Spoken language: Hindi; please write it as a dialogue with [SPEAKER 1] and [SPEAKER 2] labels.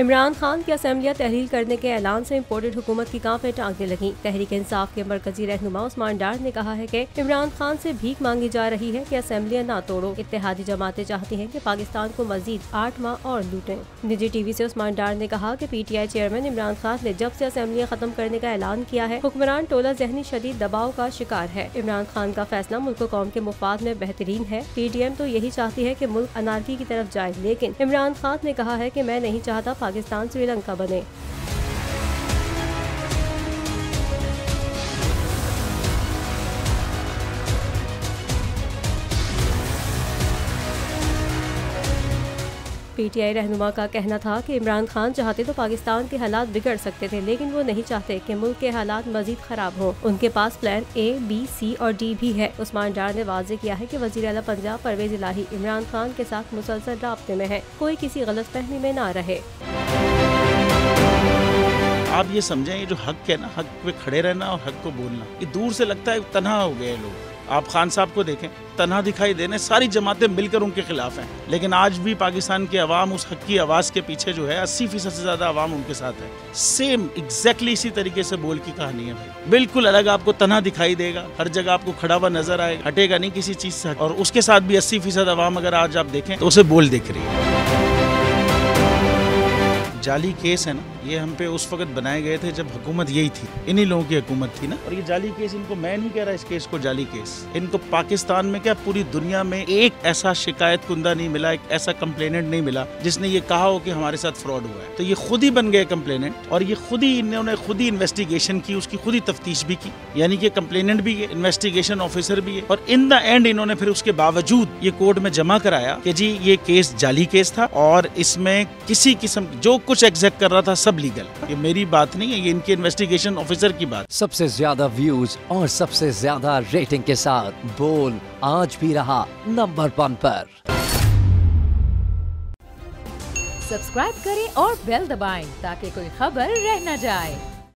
[SPEAKER 1] इमरान खान की असेंबलियां तहलील करने के ऐलान से इम्पोर्टेड हुकूमत की कांपे टांगने लगी। तहरीक इंसाफ के मरकजी रहनुमा उस्मान डार ने कहा है कि इमरान खान से भीख मांगी जा रही है कि असेंबलियां ना तोड़ो। इत्तेहादी जमातें चाहती हैं कि पाकिस्तान को मजीद 8 माह और लूटें। निजी टीवी से उस्मान डार ने कहा कि PTI चेयरमैन इमरान खान ने जब से असेंबलियां खत्म करने का ऐलान किया है, हुक्मरान टोला ज़हनी शदीद दबाव का शिकार है। इमरान खान का फैसला मुल्क कौम के मुफाद में बेहतरीन है। PDM तो यही चाहती है कि मुल्क अनारकी की तरफ जाए, लेकिन इमरान खान ने कहा है कि मैं नहीं चाहता पाकिस्तान श्रीलंका बने। PTI रहनुमा का कहना था कि इमरान खान चाहते तो पाकिस्तान के हालात बिगड़ सकते थे, लेकिन वो नहीं चाहते कि मुल्क के हालात मजीद खराब हों। उनके पास प्लान A, B, C और D भी है। उस्मान डार ने वाज़ेह किया है कि वज़ीर आला पंजाब परवेज इलाही इमरान खान के साथ मुसलसल राब्ते में है, कोई किसी गलतफहमी में ना रहे।
[SPEAKER 2] आप ये समझें, ये जो हक है ना, हक पे खड़े रहना और हक को बोलना, ये दूर से लगता है तन्हा हो गए लोग। आप खान साहब को देखें, तन्हा दिखाई देने, सारी जमातें मिलकर उनके खिलाफ हैं, लेकिन आज भी पाकिस्तान की आवाम उस हक की आवाज के पीछे जो है 80% से ज्यादा आवाम उनके साथ है। सेम एग्जैक्टली इसी तरीके से बोल की कहानी है भाई, बिल्कुल अलग आपको तन्हा दिखाई देगा, हर जगह आपको खड़ा हुआ नजर आएगा, हटेगा नहीं किसी चीज से। और उसके साथ भी 80% आवाम अगर आज आप देखें तो उसे बोल दिख रही है। जाली केस है ना, ये हम पे उस वक्त बनाए गए थे जब हुकूमत यही थी, इन्हीं लोगों की हुकूमत थी ना। और ये जाली केस, इनको मैं नहीं कह रहा इस केस को जाली केस, इनको पाकिस्तान में क्या पूरी दुनिया में एक ऐसा शिकायत कुंदा नहीं मिला, एक ऐसा कंप्लेनेंट नहीं मिला जिसने ये कहा हो कि हमारे साथ फ्रॉड हुआ है। तो ये खुद ही बन गए कंप्लेनेंट, और ये खुद ही इन्होंने खुद ही इन्वेस्टिगेशन की, उसकी खुद ही तफ्तीश भी की, यानी कि कंप्लेनेंट भी है, इन्वेस्टिगेशन ऑफिसर भी है। और इन द एंड इन्होंने फिर उसके बावजूद ये कोर्ट में जमा कराया कि जी ये केस जाली केस था और इसमें किसी किस्म जो कुछ एग्जैक्ट कर रहा था सब लीगल। ये मेरी बात नहीं है, ये इनके इन्वेस्टिगेशन ऑफिसर की बात।
[SPEAKER 3] सबसे ज्यादा व्यूज और सबसे ज्यादा रेटिंग के साथ बोल आज भी रहा नंबर 1 पर।
[SPEAKER 4] सब्सक्राइब करें और बेल दबाएं ताकि कोई खबर रह न जाए।